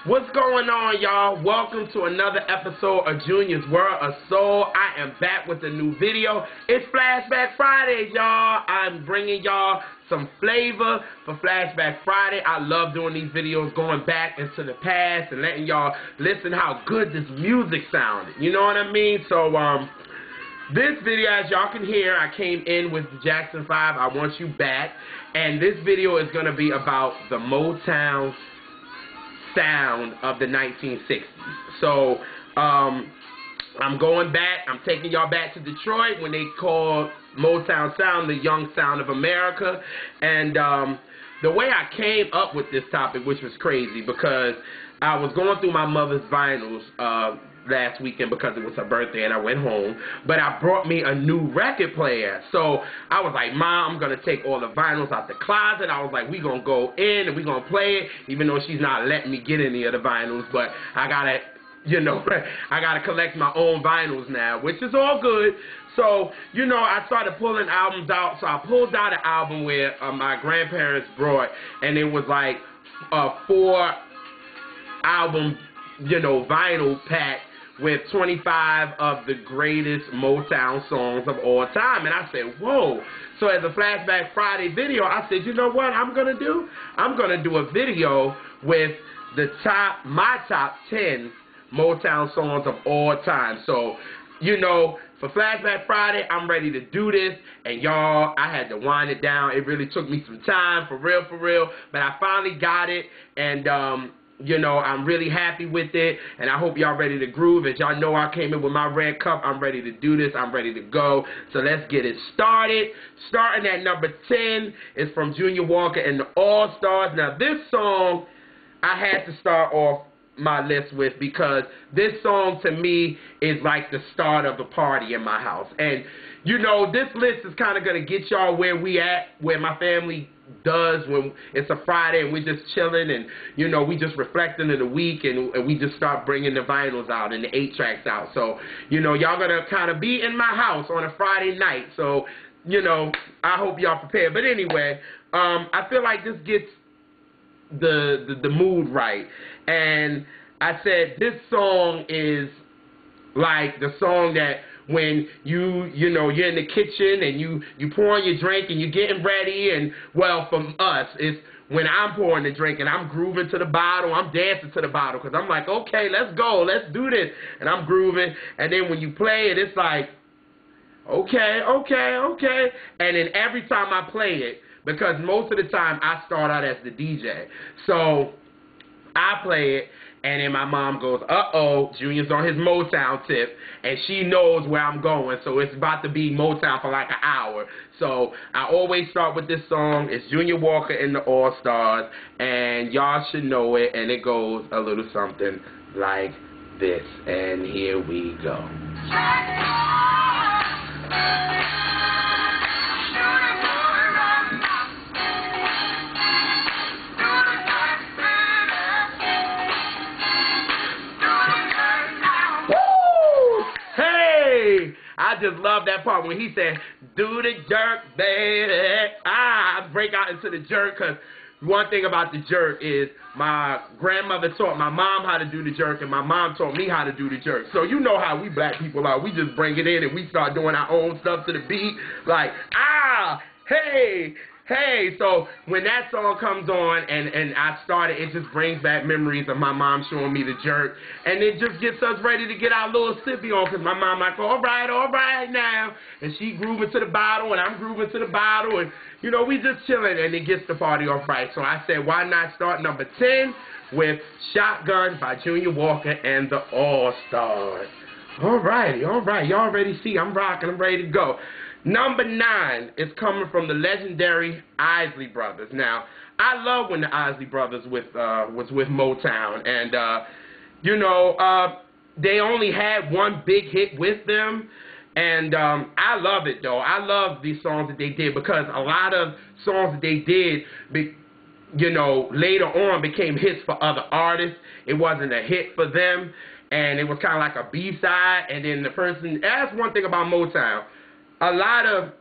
What's going on, y'all? Welcome to another episode of Junior's World of Soul. I am back with a new video. It's Flashback Friday, y'all. I'm bringing y'all some flavor for Flashback Friday. I love doing these videos, going back into the past and letting y'all listen how good this music sounded. You know what I mean? So, this video, as y'all can hear, I came in with the Jackson 5, I Want You Back. And this video is going to be about the Motown sound of the 1960s. So, I'm going back. I'm taking y'all back to Detroit when they called Motown sound the young sound of America. And the way I came up with this topic, which was crazy, because I was going through my mother's vinyls last weekend because it was her birthday and I went home, but I brought me a new record player. So I was like, Mom, I'm going to take all the vinyls out the closet. I was like, we going to go in and we going to play it, even though she's not letting me get any of the vinyls, but I got to, you know, I got to collect my own vinyls now, which is all good. So, you know, I started pulling albums out. So I pulled out an album where my grandparents brought, and it was like a 4-album, you know, vinyl pack with 25 of the greatest Motown songs of all time. And I said, whoa. So as a Flashback Friday video, I said, you know what I'm going to do? I'm going to do a video with my top 10 Motown songs of all time. So, you know, for Flashback Friday, I'm ready to do this. And y'all, I had to wind it down. It really took me some time, for real. But I finally got it. And, you know, I'm really happy with it, and I hope y'all ready to groove. As y'all know, I came in with my red cup. I'm ready to do this. I'm ready to go. So let's get it started. Starting at number 10 is from Junior Walker and the All-Stars. Now, this song I had to start off my list with because this song to me is like the start of the party in my house. And, you know, this list is kind of going to get y'all where we at, where my family does when it's a Friday and we're just chilling and, you know, we just reflecting on the week and we just start bringing the vinyls out and the 8-tracks out. So, you know, y'all gonna kind of be in my house on a Friday night. So, you know, I hope y'all prepared. But anyway, I feel like this gets the mood right. And I said this song is like the song that when you know, you're in the kitchen and you pouring your drink and you're getting ready, and, well, from us, it's when I'm pouring the drink and I'm grooving to the bottle, I'm dancing to the bottle, because I'm like, okay, let's go, let's do this, and I'm grooving, and then when you play it, it's like, okay, and then every time I play it, because most of the time I start out as the DJ, so I play it, and then my mom goes, uh-oh, Junior's on his Motown tip, and she knows where I'm going, so it's about to be Motown for like an hour. So I always start with this song. It's Junior Walker and the All-Stars, and y'all should know it, and it goes a little something like this, and here we go. I just love that part when he said, do the jerk, baby. I break out into the jerk, because one thing about the jerk is my grandmother taught my mom how to do the jerk, and my mom taught me how to do the jerk. So you know how we black people are. We just bring it in and we start doing our own stuff to the beat. Like, hey. So when that song comes on and I started, it just brings back memories of my mom showing me the jerk. And it just gets us ready to get our little sippy on, because my mom like, all right now. And she grooving to the bottle and I'm grooving to the bottle. And, you know, we just chilling, and it gets the party off right. So I said, why not start number 10 with Shotgun by Junior Walker and the All-Stars. All right. Y'all already see I'm rocking. I'm ready to go. Number 9 is coming from the legendary Isley Brothers. Now, I love when the Isley Brothers was with Motown, and you know, they only had one big hit with them, and I love it though. I love these songs that they did, because a lot of songs that they did, you know, later on became hits for other artists. It wasn't a hit for them, and it was kind of like a B-side. And then the person, that's one thing about Motown. A lot of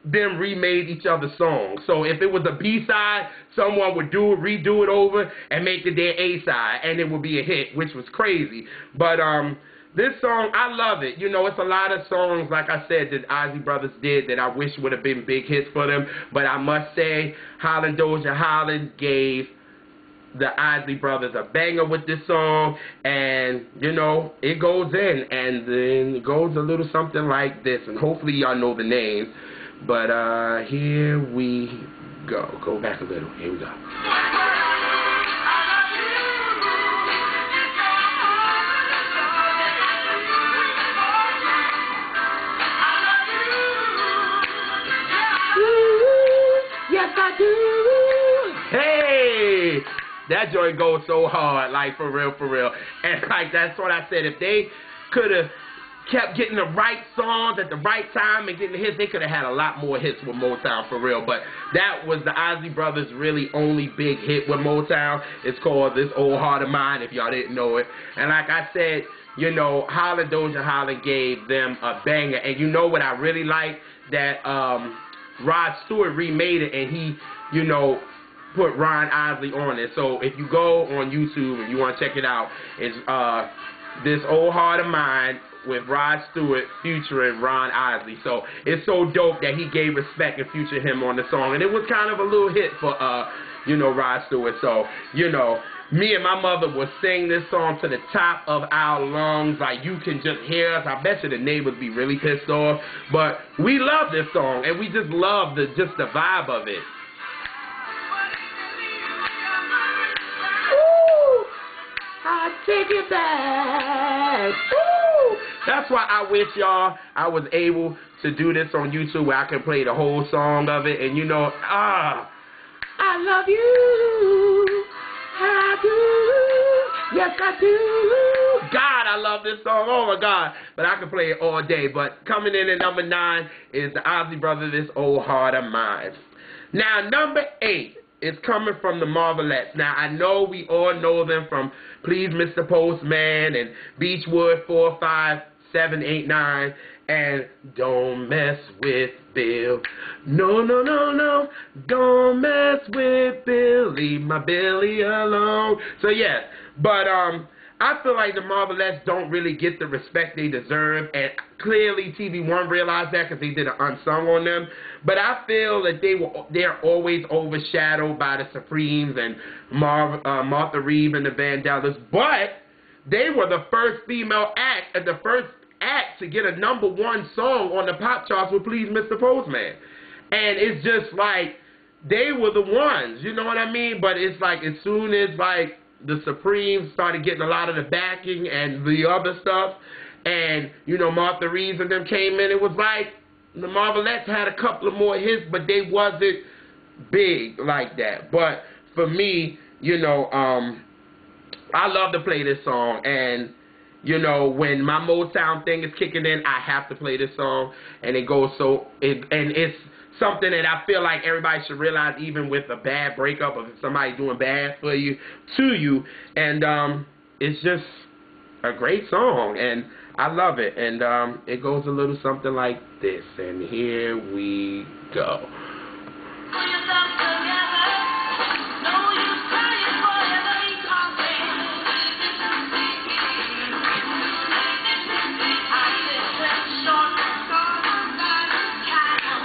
them remade each other's songs. So if it was a B-side, someone would redo it over and make it their A-side, and it would be a hit, which was crazy. But this song, I love it. You know, it's a lot of songs, like I said, that Isley Brothers did that I wish would have been big hits for them. But I must say, Holland Doja Holland gave the Isley Brothers a banger with this song, and you know, it goes in, and then it goes a little something like this, and hopefully y'all know the names, but here we go. Go back a little. Here we go. Yes, I do. Hey! That joint goes so hard, like, for real, for real. And, like, that's what I said. If they could have kept getting the right songs at the right time and getting the hits, they could have had a lot more hits with Motown, for real. But that was the Isley Brothers' really only big hit with Motown. It's called This Old Heart of Mine, if y'all didn't know it. And like I said, you know, Holland Doja Holland gave them a banger. And you know what I really like? That Rod Stewart remade it, and he, you know, put Ron Isley on it. So if you go on YouTube and you want to check it out, it's This Old Heart of Mine with Rod Stewart featuring Ron Isley. So it's so dope that he gave respect and featured him on the song. And it was kind of a little hit for, you know, Rod Stewart. So, you know, me and my mother would sing this song to the top of our lungs. Like, you can just hear us. I bet you the neighbors be really pissed off. But we love this song, and we just love the vibe of it. I'll take it back. Woo! That's why I wish y'all I was able to do this on YouTube where I can play the whole song of it. And you know, I love you. I do. Yes, I do. God, I love this song. Oh my God. But I can play it all day. But coming in at number 9 is the Isley Brothers, This Old Heart of Mine. Now, number 8. It's coming from the Marvelettes. Now, I know we all know them from Please Mr. Postman and Beechwood 4, 5, 7, 8, 9, and Don't Mess with Bill. No, no, no, no, don't mess with Bill. Leave my Billy alone. So, yes, but I feel like the Marvelettes don't really get the respect they deserve, and clearly TV One realized that because they did an unsung on them. But I feel that they're always overshadowed by the Supremes and Martha Reeve and the Vandellas. But they were the first female act and the first act to get a #1 song on the pop charts with Please Mr. Postman. And it's just like they were the ones, you know what I mean? But it's like as soon as like the Supremes started getting a lot of the backing and the other stuff, and, you know, Martha Reeves and them came in, it was like the Marvelettes had a couple of more hits, but they wasn't big like that. But for me, you know, I love to play this song, and, you know, when my Motown thing is kicking in, I have to play this song, and it goes so, and it's something that I feel like everybody should realize, even with a bad breakup, or if somebody's doing bad for you, to you, and it's just a great song, and I love it, and it goes a little something like this, and here we go.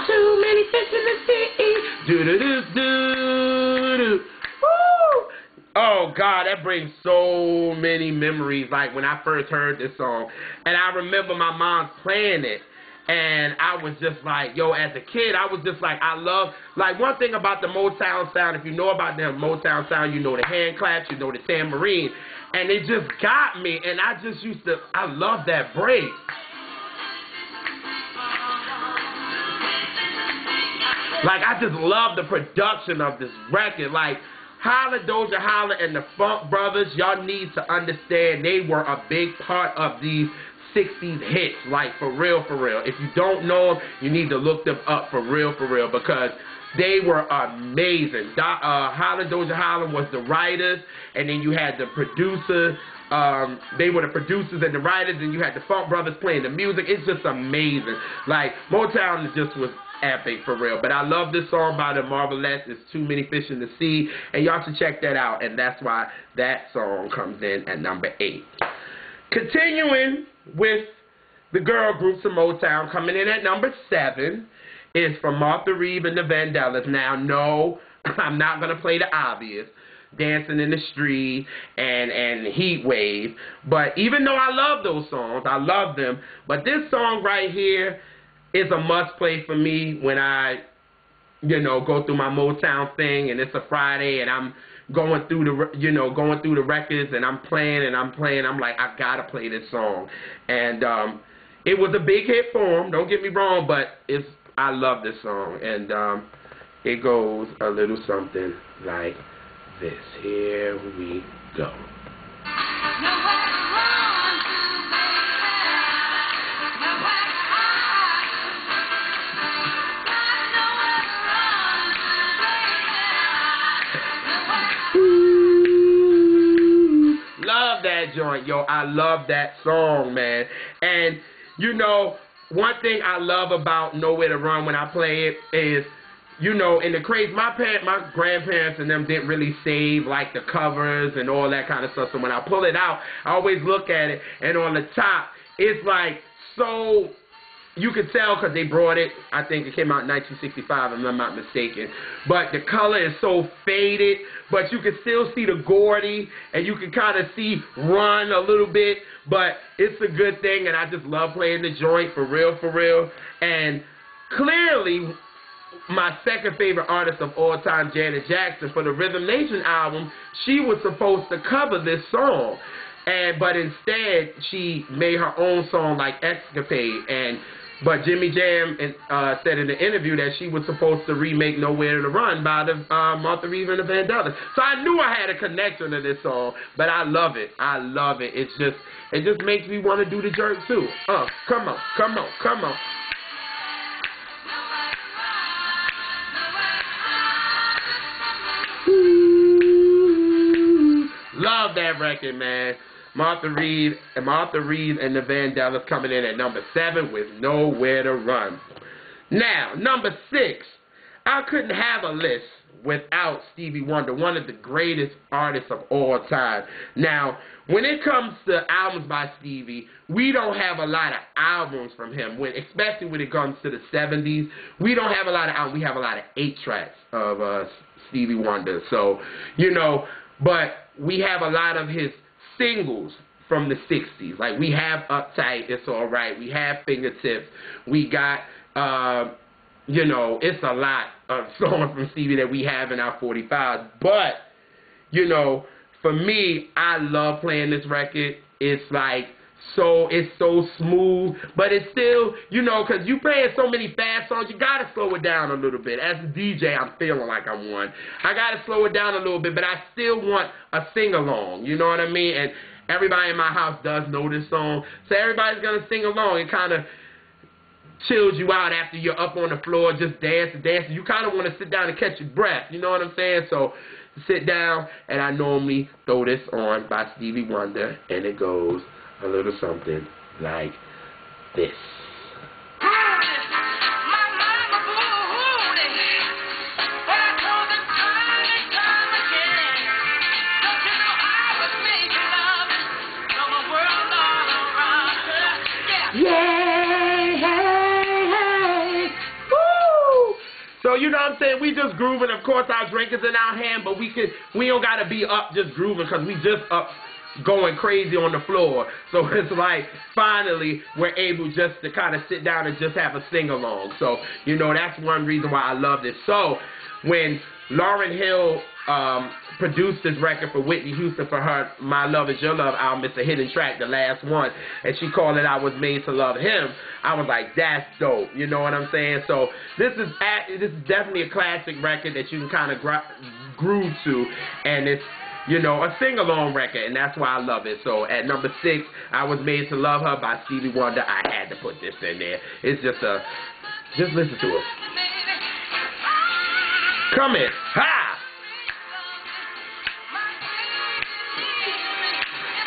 Too many fish in the sea. Do-do-do-do-do. Woo! Oh, God, that brings so many memories, like when I first heard this song. And I remember my mom playing it, and I was just like, yo, as a kid, I was just like, I love, like, one thing about the Motown sound, if you know about the Motown sound, you know the hand claps, you know the tambourine, and it just got me, and I just used to, I love that break. Like, I just love the production of this record. Like, Holland, Doja Holland, and the Funk Brothers, y'all need to understand they were a big part of these 60s hits. Like, for real, for real. If you don't know them, you need to look them up for real, because They were amazing. Holland Doja Holland was the writers, and then you had the producer. They were the producers and the writers, and you had the Funk Brothers playing the music. It's just amazing. Like, Motown just was epic for real. But I love this song by the Marvelettes. It's Too Many Fish in the Sea, and y'all should check that out. And that's why that song comes in at number 8. Continuing with the girl groups of Motown, coming in at number 7 is from Martha Reeve and the Vandellas. Now, no, I'm not going to play the obvious, Dancing in the Street and Heat Wave. But even though I love those songs, I love them, but this song right here is a must play for me when I, go through my Motown thing, and it's a Friday and I'm going through the records, and I'm playing. I'm like, I gotta play this song. And it was a big hit for him, don't get me wrong, but I love this song. And it goes a little something like this. Here we go. Love that joint, yo. I love that song, man. And one thing I love about Nowhere to Run when I play it is, in the craze, my grandparents and them didn't really save like the covers and all that kind of stuff. So when I pull it out, I always look at it, and on the top, it's like so. You could tell because they brought it, I think it came out in 1965, if I'm not mistaken. But the color is so faded, but you can still see the Gordy, and you can kind of see Run a little bit. But it's a good thing, and I just love playing the joint, for real, for real. And clearly, my second favorite artist of all time, Janet Jackson, for the Rhythm Nation album, she was supposed to cover this song. But instead, she made her own song like Escapade. But Jimmy Jam said in the interview that she was supposed to remake Nowhere to Run by the Martha Reeve and the Vandellas. So I knew I had a connection to this song, but I love it. I love it. It just makes me want to do the jerk too. Come on, come on, come on. Ooh, love that record, man. Martha Reeve and the Vandellas coming in at number 7 with Nowhere to Run. Now, number 6, I couldn't have a list without Stevie Wonder, one of the greatest artists of all time. Now, when it comes to albums by Stevie, we don't have a lot of albums from him, especially when it comes to the 70s. We don't have a lot of albums. We have a lot of 8 tracks of Stevie Wonder. So, but we have a lot of his singles from the 60s. Like, we have Uptight, It's Alright, we have Fingertips, we got, it's a lot of songs from Stevie that we have in our 45s. But, for me, I love playing this record. It's like, it's so smooth, but it's still, because you playing so many fast songs, you got to slow it down a little bit. As a DJ, I'm feeling like I'm one. I got to slow it down a little bit, but I still want a sing-along, you know what I mean? And everybody in my house does know this song, so everybody's going to sing along. It kind of chills you out after you're up on the floor just dancing. You kind of want to sit down and catch your breath, you know what I'm saying? So sit down, and I normally throw this on by Stevie Wonder, and it goes a little something like this. So, you know what I'm saying? We just grooving. Of course, our drink is in our hand, but we don't got to be up just grooving because we just up going crazy on the floor. So it's like, finally, we're able just to kind of sit down and just have a sing-along. So, that's one reason why I love this. So, when Lauryn Hill produced this record for Whitney Houston for her My Love Is Your Love album, it's a hidden track, the last one, and she called it I Was Made to Love Him, I was like, that's dope, you know what I'm saying? So this is definitely a classic record that you can kind of groove to, and it's, a sing-along record, and that's why I love it. So at number 6, I Was Made to Love Her by Stevie Wonder. I had to put this in there. It's just listen to it. Come in. Ha!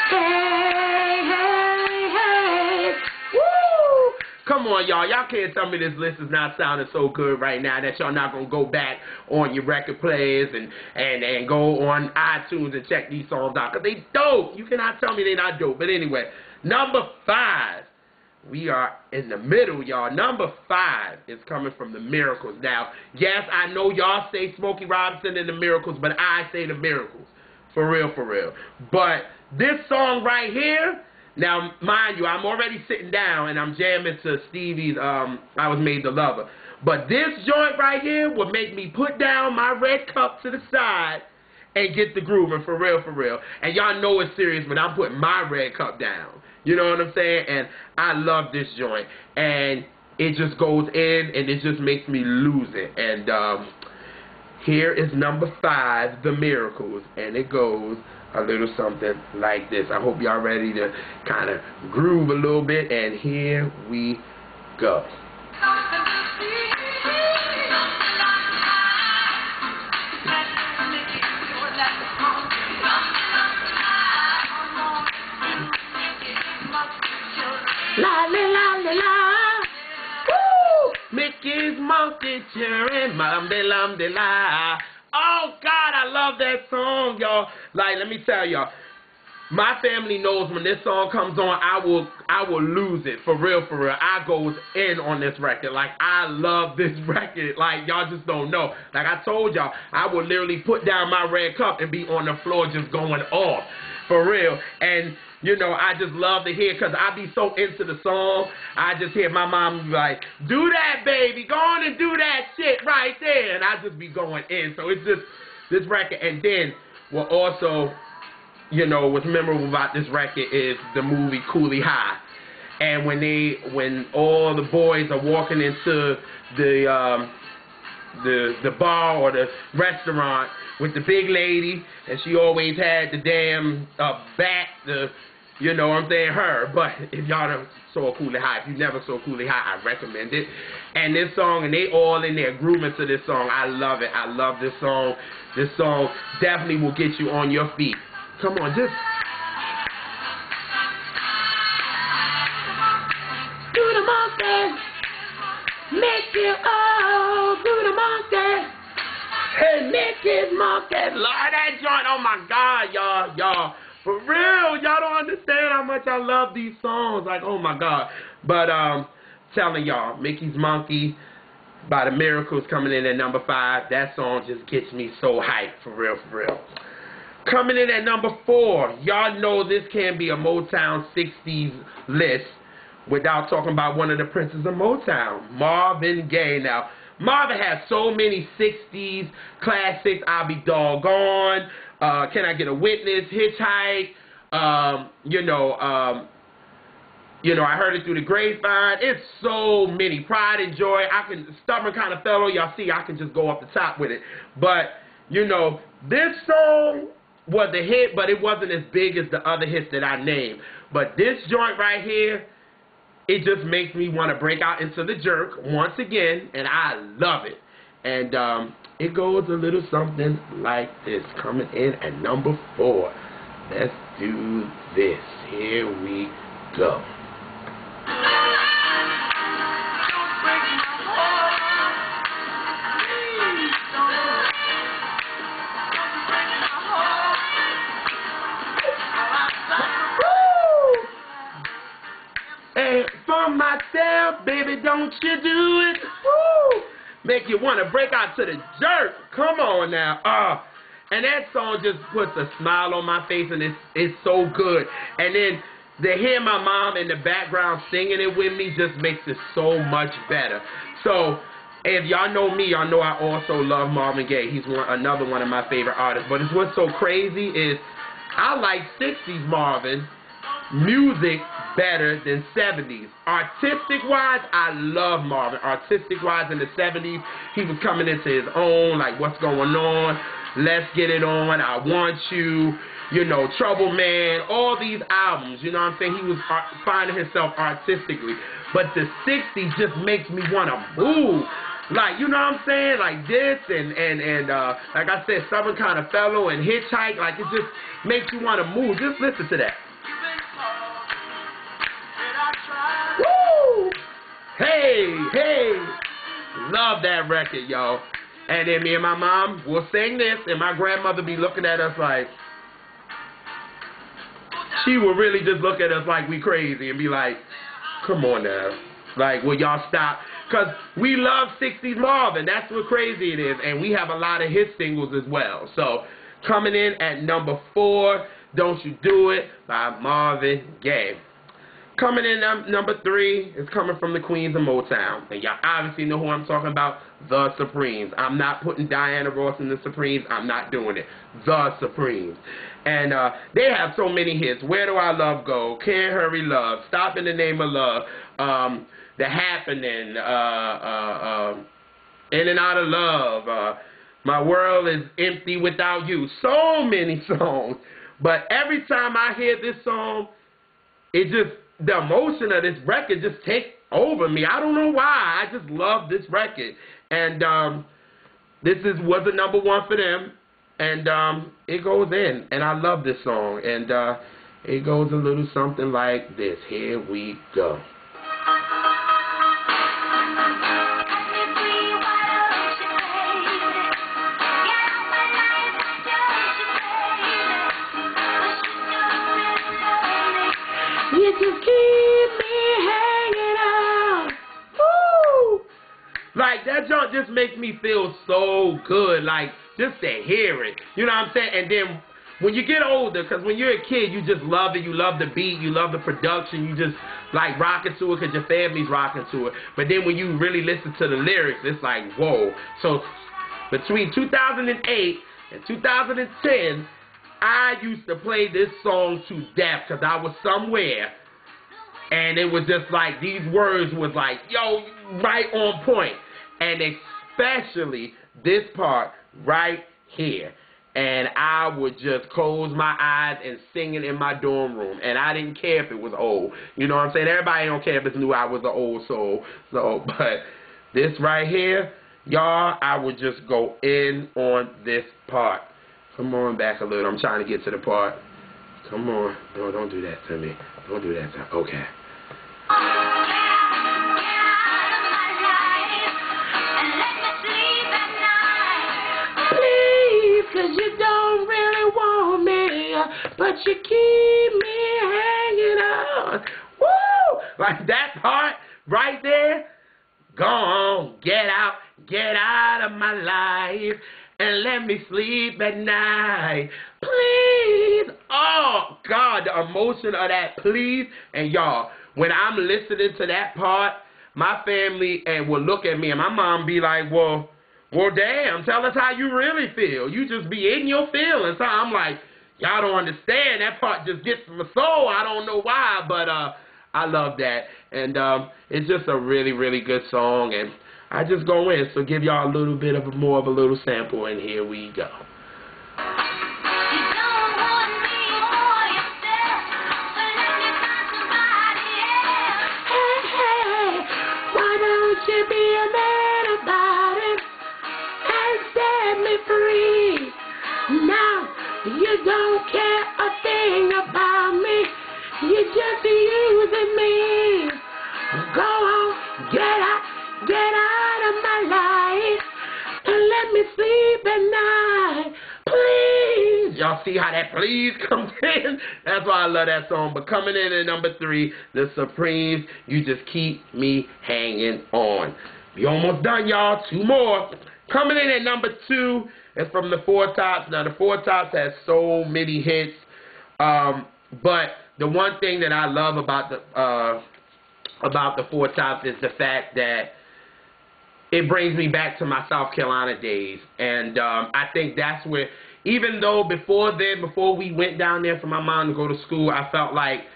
Hey, hey, hey. Woo! Come on, y'all. Y'all can't tell me this list is not sounding so good right now that y'all not going to go back on your record players and go on iTunes and check these songs out. Because they dope. You cannot tell me they not dope. But anyway, number 5. We are in the middle, y'all. Number 5 is coming from the Miracles. Now, yes, I know y'all say Smokey Robinson and the Miracles, but I say the Miracles. For real, for real. But this song right here, now, mind you, I'm already sitting down and I'm jamming to Stevie's I Was Made to Love Her. But this joint right here will make me put down my red cup to the side and get the grooving, for real, for real. And y'all know it's serious, but I'm putting my red cup down. You know what I'm saying? And I love this joint. And it just goes in and it just makes me lose it. And here is number 5, The Miracles. And it goes a little something like this. I hope y'all ready to kind of groove a little bit. And here we go. La la la la la, woo! Mickey's monkey cheering, mum de lum de la. Oh God, I love that song, y'all. Like, let me tell y'all, my family knows when this song comes on, I will lose it, for real, for real. I goes in on this record. Like, I love this record. Like, y'all just don't know. Like I told y'all, I will literally put down my red cup and be on the floor just going off, for real. And you know, I just love to hear, because I be so into the song. I just hear my mom be like, do that, baby. Go on and do that shit right there. And I just be going in. So it's just this record. And then what also, you know, what's memorable about this record is the movie Coolie High. And when all the boys are walking into the bar or the restaurant with the big lady, and she always had the damn bat, you know what I'm saying, her. But if y'all done saw Coolie High, if you never saw Coolie High, I recommend it. And this song, and they all in there grooving to this song. I love it. I love this song. This song definitely will get you on your feet. Come on, just do the monkey, make you oh, do the monkey. Hey, Mickey's monkey, Lord, that joint, oh my God, y'all, for real, y'all don't understand how much I love these songs, like, oh my God. But telling y'all, Mickey's Monkey by the Miracles coming in at number 5. That song just gets me so hyped, for real, for real. Coming in at number 4, y'all know this can't be a Motown 60s list without talking about one of the princes of Motown, Marvin Gaye. Now, Marvin has so many 60s classics. I'll Be Doggone, Can I Get a Witness, Hitchhike, you know, I Heard It Through the Grapevine. It's so many. Pride and Joy. Stubborn Kind of Fellow. Y'all see, I can just go up the top with it. But, you know, this song was a hit, but it wasn't as big as the other hits that I named. But this joint right here, it just makes me want to break out into the jerk once again, and I love it. And it goes a little something like this, coming in at number 4. Let's do this. Here we go. And for myself, baby, don't you do it. Woo! Make you want to break out to the jerk. Come on now. And that song just puts a smile on my face, and it's so good. And then to hear my mom in the background singing it with me just makes it so much better. So if y'all know me, y'all know I also love Marvin Gaye. He's another one of my favorite artists. But what's so crazy is I like 60s Marvin music better than 70s. Artistic-wise, I love Marvin. Artistic-wise, in the 70s, he was coming into his own, like What's Going On, Let's Get It On, I Want You, you know, Trouble Man, all these albums, you know what I'm saying? He was finding himself artistically. But the 60s just makes me want to move. Like, you know what I'm saying? Like this and like I said, Southern Kind of Fellow and Hitchhike. Like, it just makes you want to move. Just listen to that. Woo! Hey, hey. Love that record, y'all. And then me and my mom will sing this, and my grandmother be looking at us like, she will really just look at us like we crazy and be like, come on now. Like, will y'all stop? Because we love 60s Marvin. That's what crazy it is. And we have a lot of hit singles as well. So, coming in at number 4, Don't You Do It by Marvin Gaye. Coming in number 3 is coming from the Queens of Motown. And y'all obviously know who I'm talking about, The Supremes. I'm not putting Diana Ross in The Supremes. I'm not doing it. The Supremes. And they have so many hits. Where Do Our Love Go? Can't Hurry Love. Stop in the Name of Love. The Happening. In and Out of Love. My World is Empty Without You. So many songs. But every time I hear this song, it just, the emotion of this record just takes over me. I don't know why. I just love this record. And this was a number 1 for them. And it goes in. And I love this song. And it goes a little something like this. Here we go. You just keep me hanging on. Woo! Like, that junk just makes me feel so good. Like, just to hear it. You know what I'm saying? And then when you get older, because when you're a kid, you just love it. You love the beat. You love the production. You just, like, rocking to it because your family's rocking to it. But then when you really listen to the lyrics, it's like, whoa. So, between 2008 and 2010, I used to play this song to death because I was somewhere and it was just like, these words was like, yo, right on point. And especially this part right here. And I would just close my eyes and sing it in my dorm room. And I didn't care if it was old. You know what I'm saying? Everybody don't care if it's new. I was an old soul. So, but this right here, y'all, I would just go in on this part. Come on back a little. I'm trying to get to the part. Come on. No, don't do that to me. Don't do that to me. Okay. Please, 'cause you don't really want me, but you keep me hanging on. Woo! Like that part right there. Go on. Get out of my life. And let me sleep at night, please. Oh, God, the emotion of that, please. And, y'all, when I'm listening to that part, my family will look at me, and my mom be like, well, damn, tell us how you really feel. You just be in your feelings. So I'm like, y'all don't understand. That part just gets to my soul. I don't know why, but I love that. And it's just a really, really good song, and I just go in, so give y'all a little bit of more of a little sample, and here we go. Why don't you be a man about it and set me free? Now you don't care a thing about me. You're just using me. Go on, get out of my life and let me sleep at night, please. Y'all see how that please comes in? That's why I love that song. But coming in at number 3, The Supremes, You Just Keep Me Hanging On. We almost done, y'all. 2 more. Coming in at number 2 is from the Four Tops. Now, the Four Tops has so many hits, but the one thing that I love about the Four Tops is the fact that it brings me back to my South Carolina days. And I think that's where, even though before we went down there for my mom to go to school, I felt like,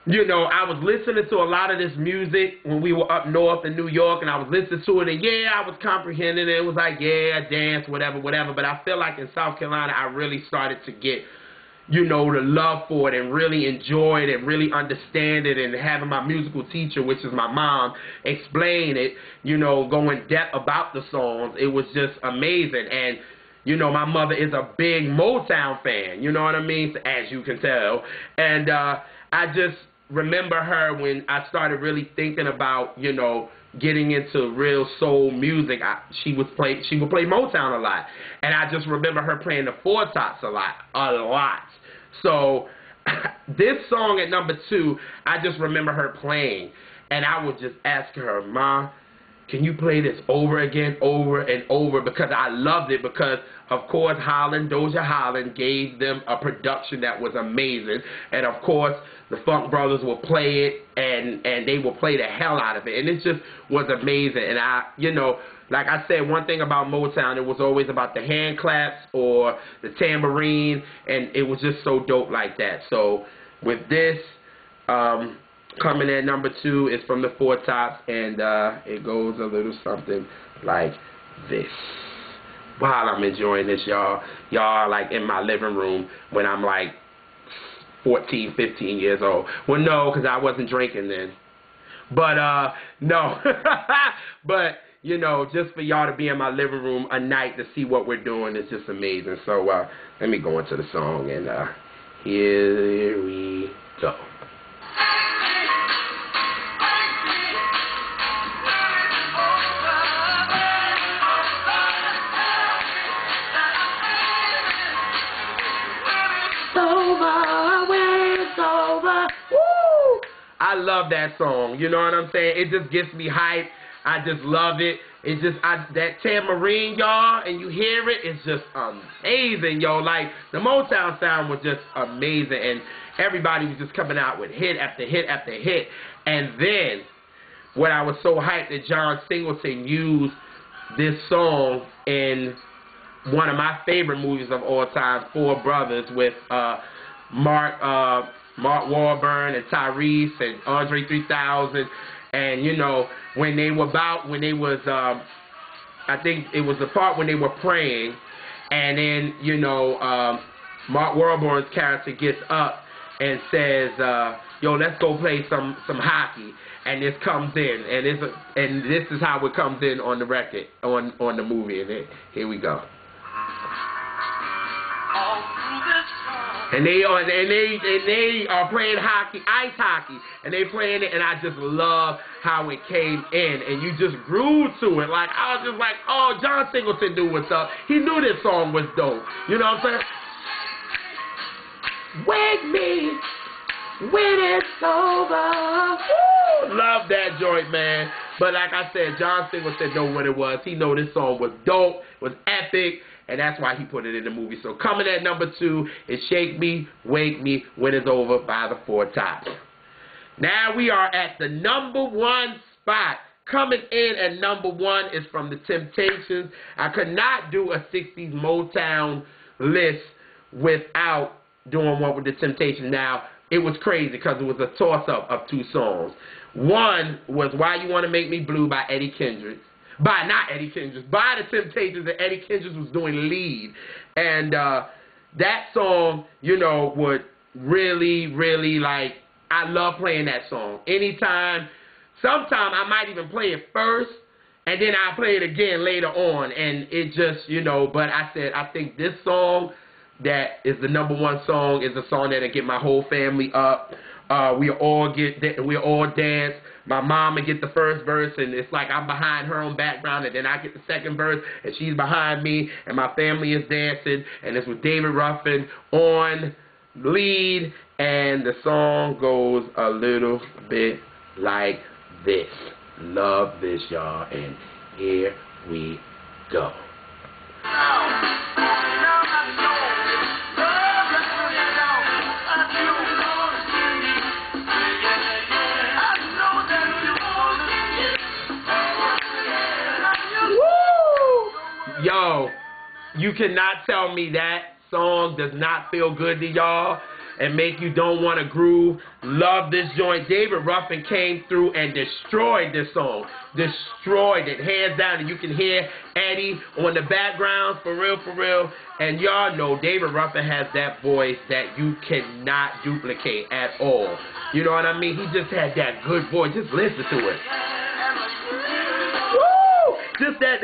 you know, I was listening to a lot of this music when we were up north in New York, and I was listening to it, and yeah, I was comprehending it. It was like, yeah, dance, whatever. But I feel like in South Carolina, I really started to get, you know, the love for it and really enjoy it and really understand it, and having my musical teacher, which is my mom, explain it, you know, go in depth about the songs. It was just amazing. And, you know, my mother is a big Motown fan, you know what I mean, as you can tell. And I just remember her when I started really thinking about, you know, getting into real soul music. She would play Motown a lot, and I just remember her playing the Four Tops a lot. So this song at number 2, I just remember her playing, and I would just ask her, "Ma, can you play this over again, over and over?" Because I loved it, because of course Doja Holland gave them a production that was amazing, and of course the Funk Brothers will play it, and they will play the hell out of it, and it just was amazing. And I, you know, like I said, one thing about Motown, it was always about the hand claps or the tambourine, and it was just so dope like that. So with this, coming at number 2 is from the Four Tops, and it goes a little something like this. While I'm enjoying this, y'all are like in my living room when I'm like 14, 15 years old. Well, no, because I wasn't drinking then. But, no. But, you know, just for y'all to be in my living room a night to see what we're doing is just amazing. So, let me go into the song, and here we go. I love that song, you know what I'm saying? It just gets me hyped. I just love it. It just, that tambourine, y'all, and you hear it, it's just amazing, yo. Like, the Motown sound was just amazing, and everybody was just coming out with hit after hit after hit. And then, when I was so hyped that John Singleton used this song in one of my favorite movies of all time, Four Brothers, with Mark Wahlberg and Tyrese and Andre 3000, and you know, when they was I think it was the part when they were praying, and then, you know, Mark Wahlberg's character gets up and says, "Yo, let's go play some hockey," and this comes in, and this is how it comes in on the record, on the movie, and here we go. And they are playing hockey, ice hockey, and they playing it, and I just love how it came in, and you just grew to it. Like, I was just like, oh, John Singleton knew what's up. He knew this song was dope. You know what I'm saying? Wake me when it's over. Woo! Love that joint, man. But like I said, John Singleton knew what it was. He know this song was dope, was epic, and that's why he put it in the movie. So coming at number 2 is Shake Me, Wake Me When It's Over by the Four Tops. Now we are at the number 1 spot. Coming in at number 1 is from The Temptations. I could not do a 60s Motown list without doing one with The Temptations. Now, it was crazy because it was a toss-up of 2 songs. One was Why You Wanna Make Me Blue by Eddie Kendricks. By The Temptations, and Eddie Kendricks was doing lead. And that song, you know, would really, really, like, I love playing that song. Anytime, sometime I might even play it first, and then I'll play it again later on. And it just, you know, but I said, I think this song that is the number 1 song is a song that'll get my whole family up. We all dance. My mom would get the first verse, and it's like I'm behind her on background, and then I get the second verse, and she's behind me, and my family is dancing, and it's with David Ruffin on lead, and the song goes a little bit like this. Love this, y'all, and here we go. Yo, you cannot tell me that song does not feel good to y'all. and make you don't want to groove. Love this joint. David Ruffin came through and destroyed this song. Destroyed it, hands down. And you can hear Eddie on the background, for real, for real. And y'all know David Ruffin has that voice that you cannot duplicate at all. You know what I mean? He just had that good voice. Just listen to it. Woo! Just that,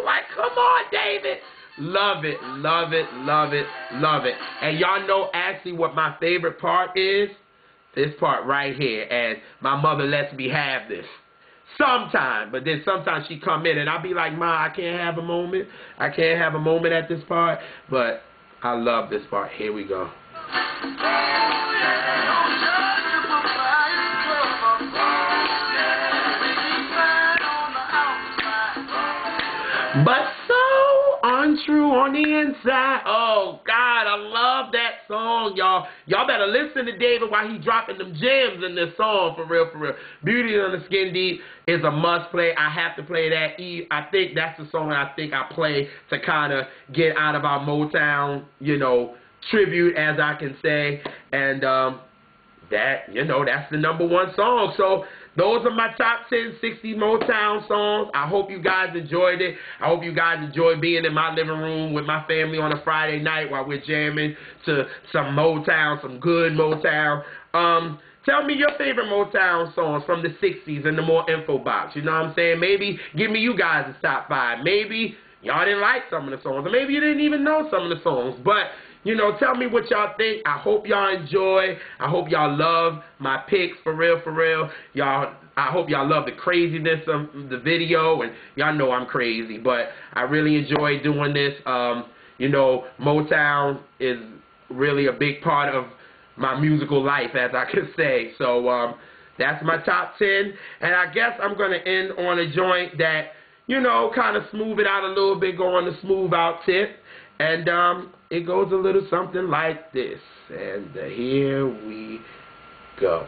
like, come on, David. Love it, love it, love it, love it. And y'all know actually what my favorite part is? This part right here. And my mother lets me have this. Sometimes, but then sometimes she come in and I'll be like, Ma, I can't have a moment. I can't have a moment at this part. But I love this part. Here we go. But so untrue on the inside. Oh, God, I love that song, y'all. Y'all better listen to David while he dropping them gems in this song, for real, for real. Beauty on the Skin Deep is a must play. I have to play that. I think that's the song I think I play to kind of get out of our Motown, you know, tribute, as I can say. And that, you know, that's the #1 song. So those are my top 10 60 Motown songs. I hope you guys enjoyed it. I hope you guys enjoyed being in my living room with my family on a Friday night while we're jamming to some Motown, some good Motown. Tell me your favorite Motown songs from the 60s in the more info box. You know what I'm saying? Maybe give me you guys' top 5. Maybe y'all didn't like some of the songs, or maybe you didn't even know some of the songs. But you know, tell me what y'all think. I hope y'all enjoy. I hope y'all love my picks, for real, for real. Y'all, I hope y'all love the craziness of the video, and y'all know I'm crazy, but I really enjoy doing this. You know, Motown is really a big part of my musical life, as I could say. So that's my top 10, and I guess I'm going to end on a joint that, you know, kind of smooth it out a little bit, go on the smooth out tip. And it goes a little something like this. And here we go.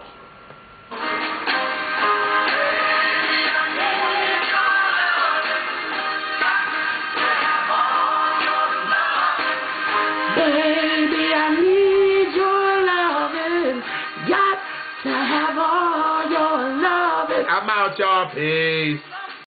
Baby, I need your loving. Got to have all your loving. I'm out, y'all. Peace.